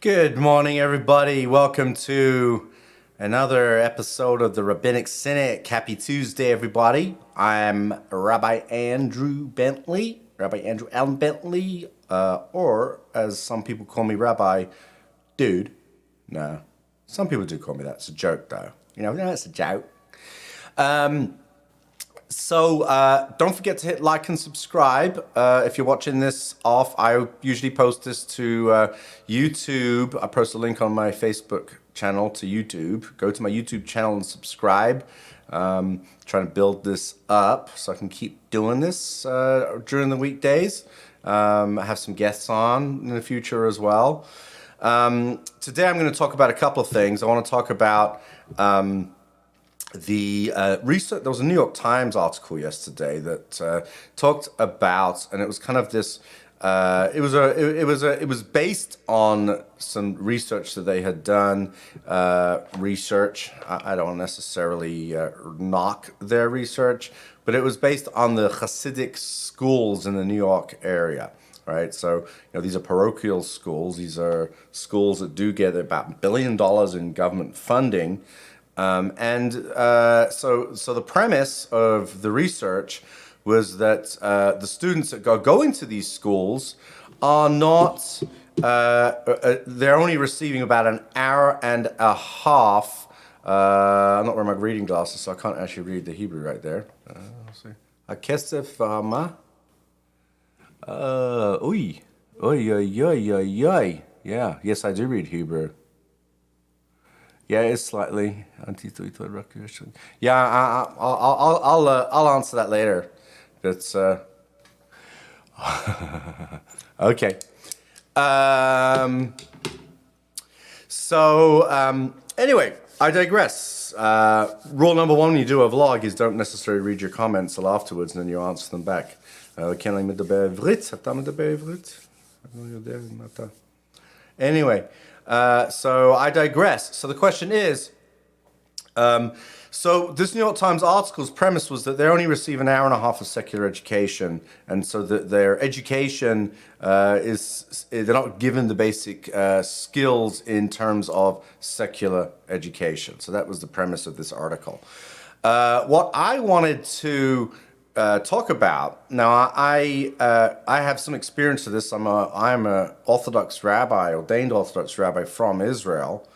Good morning, everybody. Welcome to another episode of the Rabbinic Cynic. Happy Tuesday, everybody. I'm Rabbi Andrew Bentley, Rabbi Andrew Allen Bentley, or as some people call me, Rabbi Dude. No, some people do call me that. It's a joke, though. It's a joke. So don't forget to hit like and subscribe. If you're watching this off, I usually post this to YouTube. I post a link on my Facebook channel to YouTube. Go to my YouTube channel and subscribe. Trying to build this up so I can keep doing this during the weekdays. I have some guests on in the future as well. Today I'm going to talk about a couple of things. I want to talk about the research. There was a New York Times article yesterday that talked about, and it was kind of this. It was based on some research that they had done. I don't necessarily knock their research, but it was based on the Hassidic schools in the New York area. Right, so these are parochial schools. These are schools that do get about $1 billion in government funding. So the premise of the research was that the students that are going to these schools are not, they're only receiving about an hour and a half. I'm not wearing my reading glasses, so I can't actually read the Hebrew right there. Let's see. Akesef ma. Oy. Oy, oy, oy, oy, oy. Yeah, yes, I do read Hebrew. Yeah, it's slightly. Yeah, I'll answer that later. It's okay. Anyway, I digress. Rule number one when you do a vlog is don't necessarily read your comments till afterwards, and then you answer them back. Anyway. So I digress. So the question is, so this New York Times article's premise was that they only receive an hour and a half of secular education, and so that their education they're not given the basic skills in terms of secular education. So that was the premise of this article. What I wanted to talk about now, I have some experience of this. I'm a Orthodox rabbi, ordained Orthodox rabbi from Israel.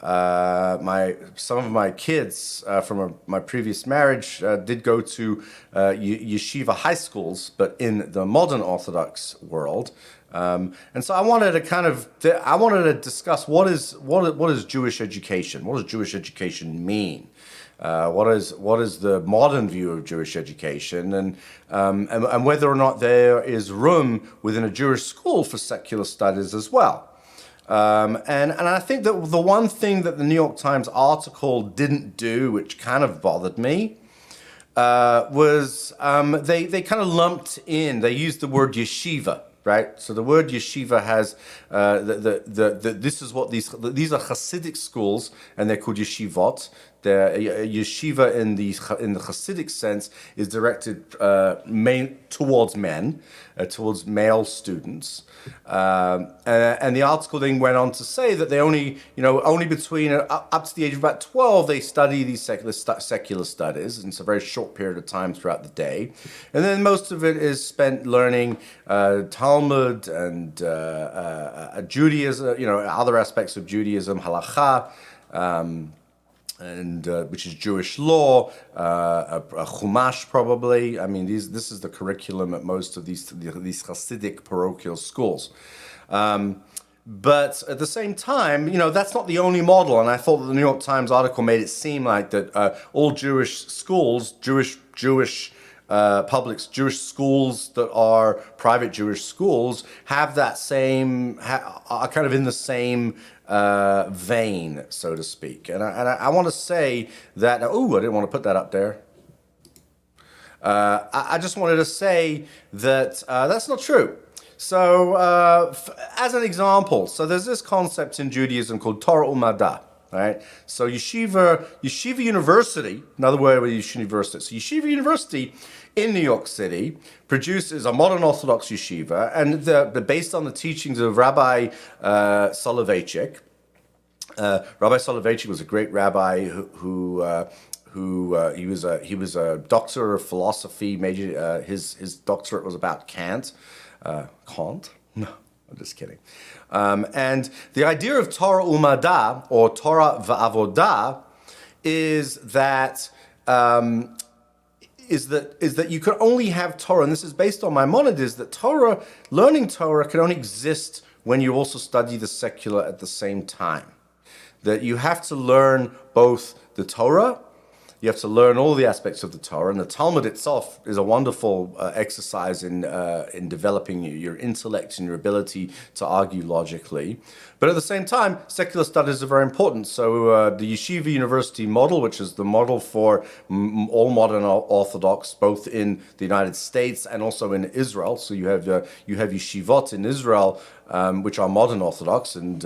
Some of my kids from my previous marriage did go to yeshiva high schools, but in the modern Orthodox world. And so I wanted to discuss what is Jewish education? What does Jewish education mean? What is the modern view of Jewish education, and whether or not there is room within a Jewish school for secular studies as well. And I think that the one thing that the New York Times article didn't do, which kind of bothered me, was they kind of lumped in. They used the word yeshiva. Right, so the word yeshiva has this is what these are Hassidic schools, and they're called yeshivot. Yeshiva in the Hassidic sense is directed towards men, towards male students, and the article then went on to say that they only between up to the age of about 12 they study these secular studies, and it's a very short period of time throughout the day, and then most of it is spent learning Talmud and Judaism, other aspects of Judaism, halakha. Which is Jewish law, a Chumash probably. I mean, this is the curriculum at most of these Hasidic parochial schools. But at the same time, that's not the only model. And I thought that the New York Times article made it seem like that all Jewish schools, Jewish public Jewish schools that are private Jewish schools have that same, are kind of in the same vein, so to speak. And I want to say that, I didn't want to put that up there. I just wanted to say that that's not true. So as an example, so there's this concept in Judaism called Torah Umada. right? So Yeshiva University, another word with Yeshiva University. So Yeshiva University in New York City produces a modern Orthodox yeshiva, and they're based on the teachings of Rabbi Soloveitchik. Rabbi Soloveitchik was a great rabbi who he was a doctor of philosophy. His doctorate was about Kant. Kant? No, I'm just kidding. And the idea of Torah Umada, or Torah Va'avodah, is that you can only have Torah, and this is based on Maimonides, that learning Torah can only exist when you also study the secular at the same time. That you have to learn both the Torah, you have to learn all the aspects of the Torah, and the Talmud itself is a wonderful exercise in developing your intellect and your ability to argue logically. But at the same time, secular studies are very important. So the Yeshiva University model, which is the model for all modern Orthodox, both in the United States and also in Israel. So you have Yeshivot in Israel, which are modern Orthodox, and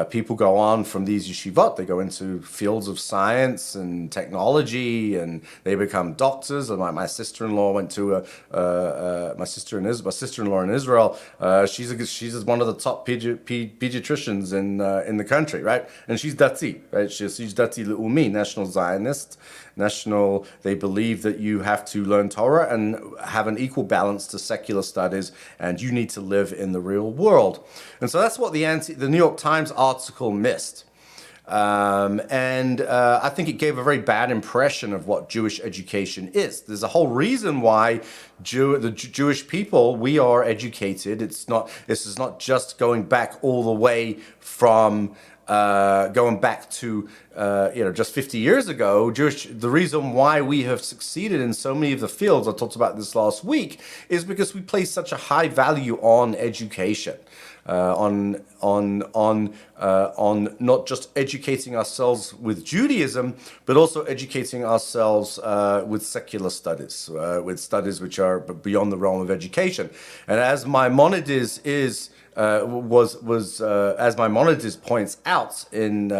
people go on from these yeshivot. They go into fields of science and technology, and they become doctors. And my sister-in-law went to my sister-in-law in Israel. She's one of the top pediatricians in the country, right? And she's Dati, right? She's Dati Le'umi, National Zionist. They believe that you have to learn Torah and have an equal balance to secular studies, and you need to live in the real world. And so that's what the New York Times article missed. I think it gave a very bad impression of what Jewish education is. There's a whole reason why the Jewish people, we are educated. This is not just going back all the way from going back to just 50 years ago. The reason why we have succeeded in so many of the fields, I talked about this last week, is because we place such a high value on education. On not just educating ourselves with Judaism, but also educating ourselves with secular studies, with studies which are beyond the realm of education. And as Maimonides as Maimonides points out in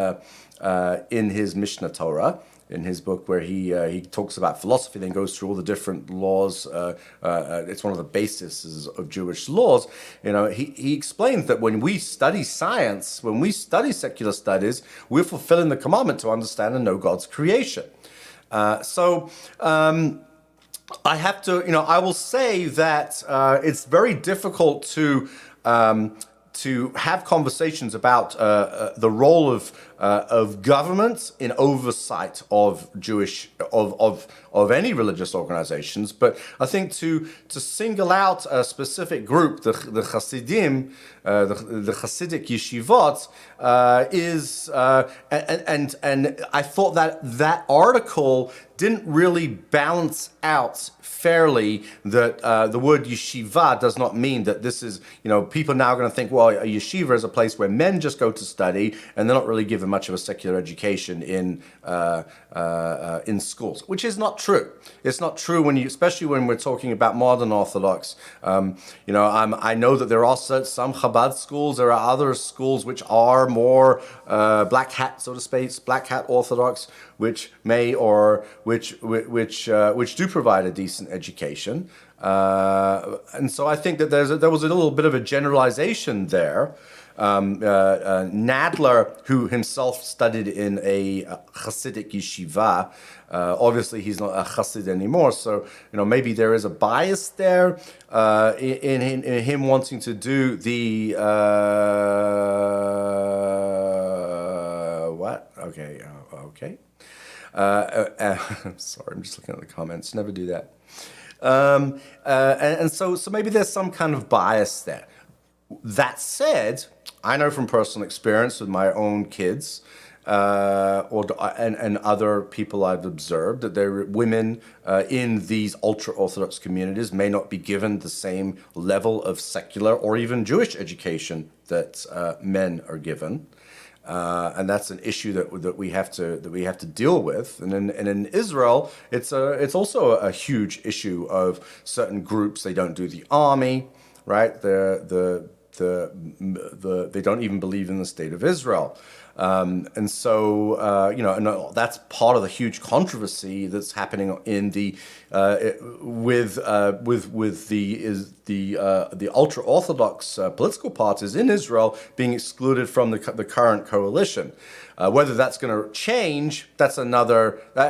his Mishnah Torah, in his book, where he talks about philosophy, then goes through all the different laws. It's one of the bases of Jewish laws. He explains that when we study science, when we study secular studies, we're fulfilling the commandment to understand and know God's creation. I have to, I will say that it's very difficult to have conversations about the role of government in oversight of any religious organizations, but I think to single out a specific group, the Hasidim, the Hassidic Yeshivot, is and I thought that article didn't really balance out fairly that the word yeshiva does not mean that this is, people now are going to think, well, a yeshiva is a place where men just go to study and they're not really given much of a secular education in schools, which is not true. It's not true especially when we're talking about modern Orthodox. I know that there are some Chabad schools. There are other schools which are more black hat, so to speak, black hat Orthodox, which do provide a decent education. And so I think that there was a little bit of a generalization there. Nadler, who himself studied in a Hasidic yeshiva, obviously he's not a Hasid anymore, so maybe there is a bias there in him wanting to do the what? Okay. Sorry, I'm just looking at the comments. Never do that. And so maybe there's some kind of bias there. That said, I know from personal experience with my own kids and other people I've observed that women in these ultra-Orthodox communities may not be given the same level of secular or even Jewish education that men are given. And that's an issue that we have to deal with. And in Israel, it's also a huge issue of certain groups. They don't do the army, right? they don't even believe in the state of Israel. And so, and that's part of the huge controversy that's happening in the with the ultra orthodox political parties in Israel being excluded from the current coalition. Whether that's going to change, that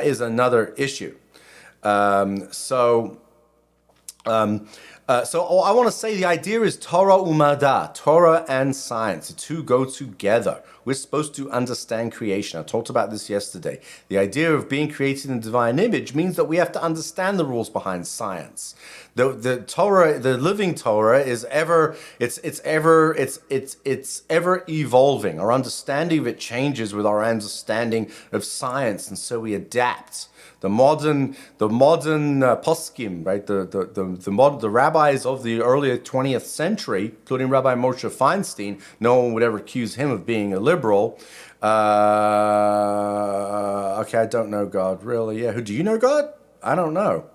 is another issue. So I want to say the idea is Torah umada, Torah and science. The two go together. We're supposed to understand creation. I talked about this yesterday. The idea of being created in the divine image means that we have to understand the rules behind science. The Torah, the living Torah, is ever evolving. Our understanding of it changes with our understanding of science, and so we adapt. The modern poskim, right? The rabbis of the earlier 20th century, including Rabbi Moshe Feinstein, no one would ever accuse him of being a liberal. Okay, I don't know God, really. Yeah, who do you know God? I don't know.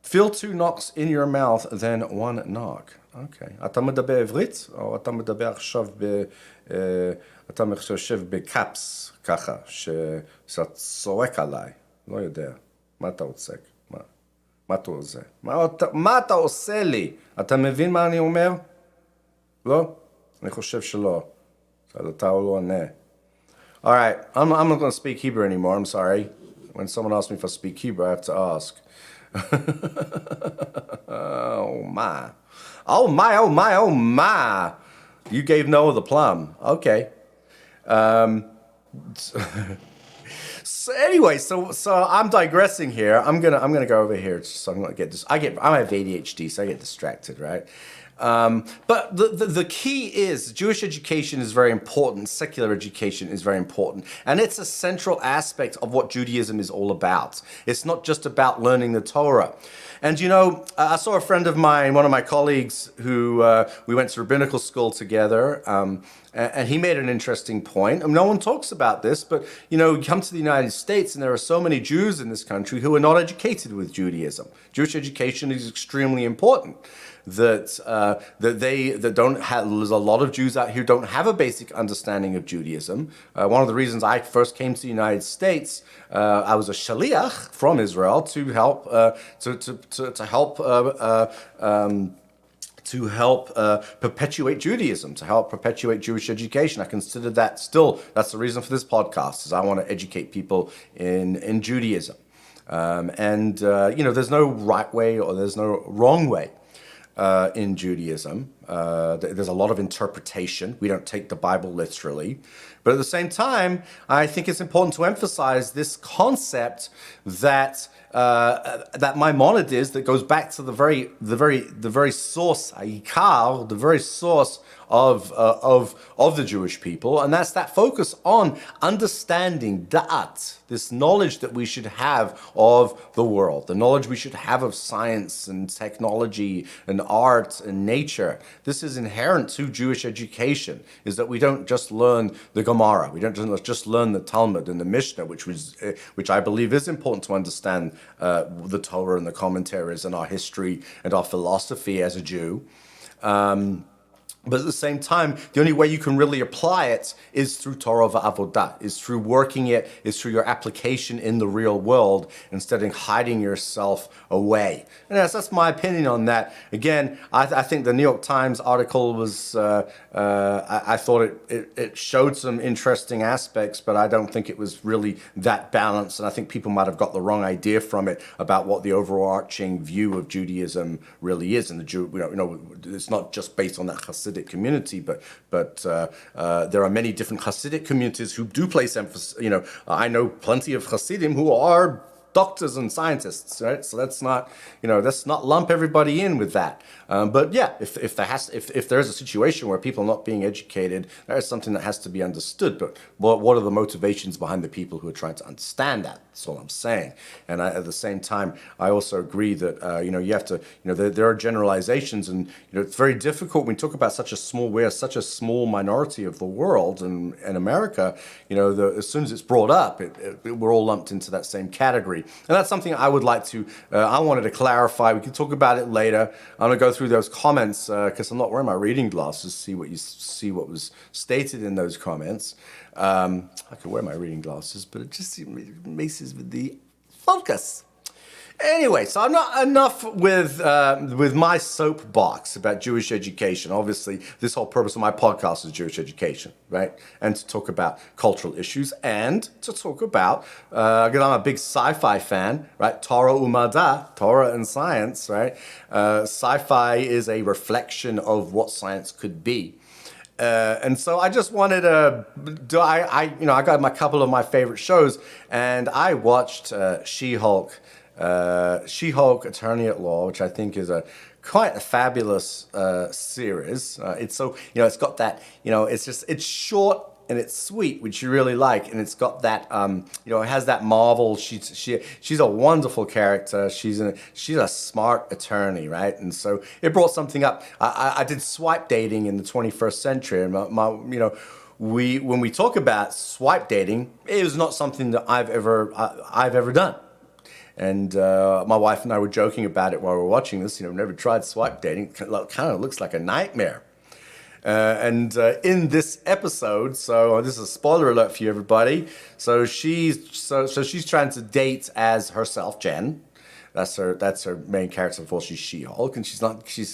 Feel 2 knocks in your mouth, then 1 knock. Okay. אתה מדבר עברית, או אתה מדבר עכשיו אתה חושב בקאפס, ככה, שאתה צועק עליי. לא יודע. מה אתה עוסק? מה אתה עושה? מה אתה עושה לי? אתה מבין מה אני אומר? לא? אני חושב שלא. אז אתה לא עונה. All right. I'm not going to speak Hebrew anymore. I'm sorry. When someone asks me if I speak Hebrew, I have to ask. Oh, my. Oh, my, oh, my, oh, my. You gave Noah the plum. Okay. So anyway, so I'm digressing here. I'm gonna go over here. So I'm gonna get this. I have ADHD, so I get distracted, right? But the key is Jewish education is very important. Secular education is very important, and it's a central aspect of what Judaism is all about. It's not just about learning the Torah. And I saw a friend of mine, one of my colleagues, who we went to rabbinical school together, and he made an interesting point. I mean, no one talks about this, but you come to the United States, and there are so many Jews in this country who are not educated with Judaism. Jewish education is extremely important. There's a lot of Jews out here who don't have a basic understanding of Judaism. One of the reasons I first came to the United States, I was a shaliach from Israel to help perpetuate Judaism, to help perpetuate Jewish education. I consider that still, that's the reason for this podcast, is I want to educate people in Judaism. There's no right way or there's no wrong way in Judaism. There's a lot of interpretation. We don't take the Bible literally. But at the same time, I think it's important to emphasize this concept that Maimonides, that goes back to the very source, Aikar, the very source of the Jewish people, and that's that focus on understanding da'at, this knowledge that we should have of the world, the knowledge we should have of science and technology and art and nature. This is inherent to Jewish education, is that we don't just learn the Gemara, we don't just learn the Talmud and the Mishnah, which I believe is important to understand the Torah and the commentaries and our history and our philosophy as a Jew. But at the same time, the only way you can really apply it is through Torah v'avodah, is through working it, is through your application in the real world instead of hiding yourself away. And that's my opinion on that. Again, I think the New York Times article was, I thought it showed some interesting aspects, but I don't think it was really that balanced. And I think people might have got the wrong idea from it about what the overarching view of Judaism really is. And it's not just based on that Hassidic community, but there are many different Hasidic communities who do place emphasis. I know plenty of Hasidim who are doctors and scientists, right? So let's not lump everybody in with that. But yeah, if there is a situation where people are not being educated, that is something that has to be understood. But what are the motivations behind the people who are trying to understand that? That's all I'm saying. And at the same time, I also agree that you have to, there are generalizations, and it's very difficult when we talk about we're such a small minority of the world, and America. As soon as it's brought up, we're all lumped into that same category. And that's something I would like to, I wanted to clarify. We can talk about it later. I'm going to go through those comments because I'm not wearing my reading glasses to see what was stated in those comments. I could wear my reading glasses, but it just messes with the focus. Anyway, so I'm not enough with my soapbox about Jewish education. Obviously, this whole purpose of my podcast is Jewish education, right? And to talk about cultural issues and to talk about, because I'm a big sci-fi fan, right? Torah umada, Torah and science, right? Sci-fi is a reflection of what science could be. And so I just wanted to I got a couple of my favorite shows, and I watched She-Hulk. She-Hulk Attorney at Law, which I think is quite a fabulous series. It's so, it's got that, it's short and it's sweet, which you really like, and it's got that, it has that Marvel. She's a wonderful character. She's a smart attorney, right? And so it brought something up. I did swipe dating in the 21st century, and when we talk about swipe dating, it was not something that I've ever done. And my wife and I were joking about it while we were watching this. Never tried swipe dating. It kind of looks like a nightmare. And in this episode, so this is a spoiler alert for you, everybody. So she's trying to date as herself, Jen. That's her main character. Of course, she's She-Hulk, and she's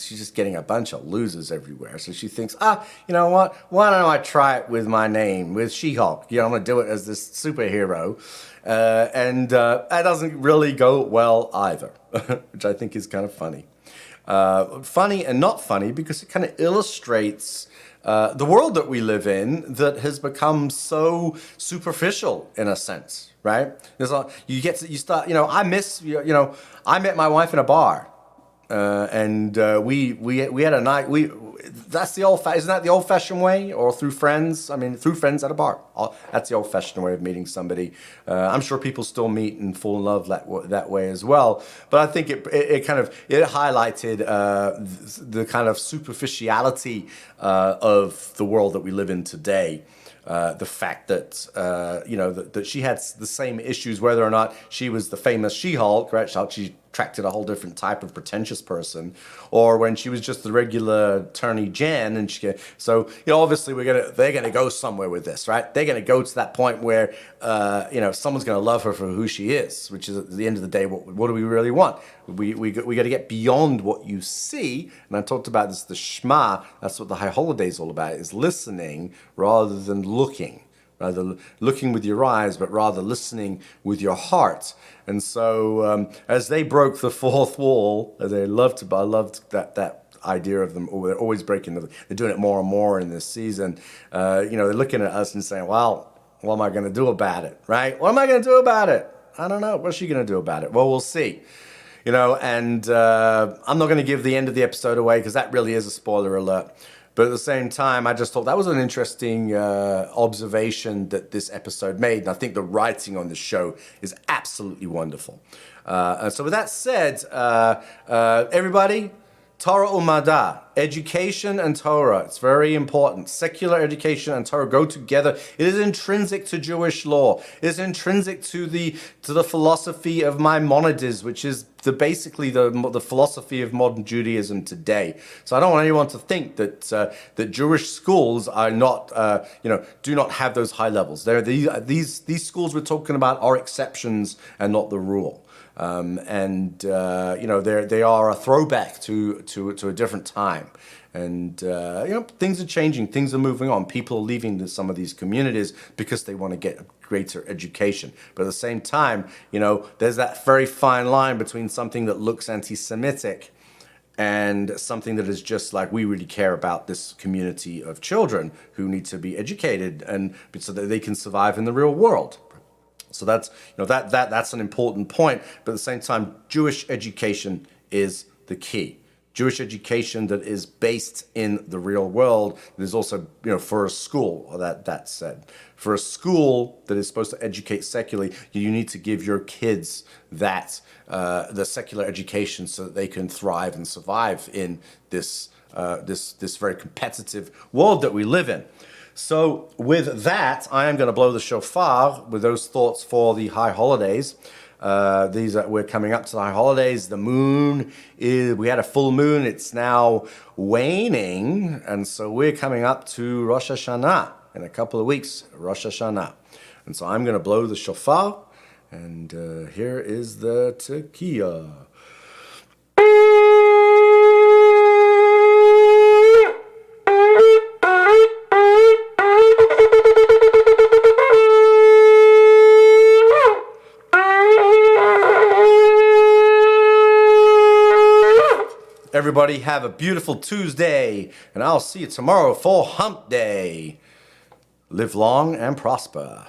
just getting a bunch of losers everywhere. So she thinks, you know what? Why don't I try it with my name, with She-Hulk? I'm going to do it as this superhero. And that doesn't really go well either, which I think is kind of funny. Funny and not funny because it kind of illustrates the world that we live in that has become so superficial in a sense, right? I met my wife in a bar. And we had a night. Isn't that the old-fashioned way, or through friends? I mean, through friends at a bar. That's the old-fashioned way of meeting somebody. I'm sure people still meet and fall in love that way as well. But I think it highlighted the kind of superficiality of the world that we live in today. The fact that that she had the same issues, whether or not she was the famous She-Hulk, right? She attracted a whole different type of pretentious person, or when she was just the regular attorney Jen, and obviously they're gonna go somewhere with this, right? They're gonna go to that point where someone's gonna love her for who she is, which is at the end of the day, what do we really want? We got to get beyond what you see, and I talked about this, the Shema. That's what the High Holiday is all about: is listening rather than looking. Rather looking with your eyes, but rather listening with your heart. And so, as they broke the fourth wall, I loved that idea of them. They're always breaking they're doing it more and more in this season. They're looking at us and saying, "Well, what am I going to do about it? Right? What am I going to do about it? I don't know. What's she going to do about it? Well, we'll see." And I'm not going to give the end of the episode away because that really is a spoiler alert. But at the same time, I just thought that was an interesting observation that this episode made. And I think the writing on the show is absolutely wonderful. So with that said, everybody, Torah umada, education and Torah. It's very important. Secular education and Torah go together. It is intrinsic to Jewish law. It is intrinsic to the philosophy of Maimonides, which is basically the philosophy of modern Judaism today. So I don't want anyone to think that Jewish schools are not, do not have those high levels. These schools we're talking about are exceptions and not the rule. They are a throwback to a different time. And, things are changing, things are moving on. People are leaving some of these communities because they want to get a greater education. But at the same time, there's that very fine line between something that looks anti-Semitic and something that is just like, we really care about this community of children who need to be educated and so that they can survive in the real world. So that's that's an important point, but at the same time, Jewish education is the key. Jewish education that is based in the real world. There's also, for a school, that said, for a school that is supposed to educate secularly, you need to give your kids the secular education so that they can thrive and survive in this very competitive world that we live in. So with that, I am going to blow the shofar with those thoughts for the high holidays. We're coming up to the holidays. The moon we had a full moon. It's now waning, and so we're coming up to Rosh Hashanah in a couple of weeks. Rosh Hashanah, and so I'm going to blow the shofar, and here is the tekiah. Everybody have a beautiful Tuesday, and I'll see you tomorrow for Hump Day. Live long and prosper.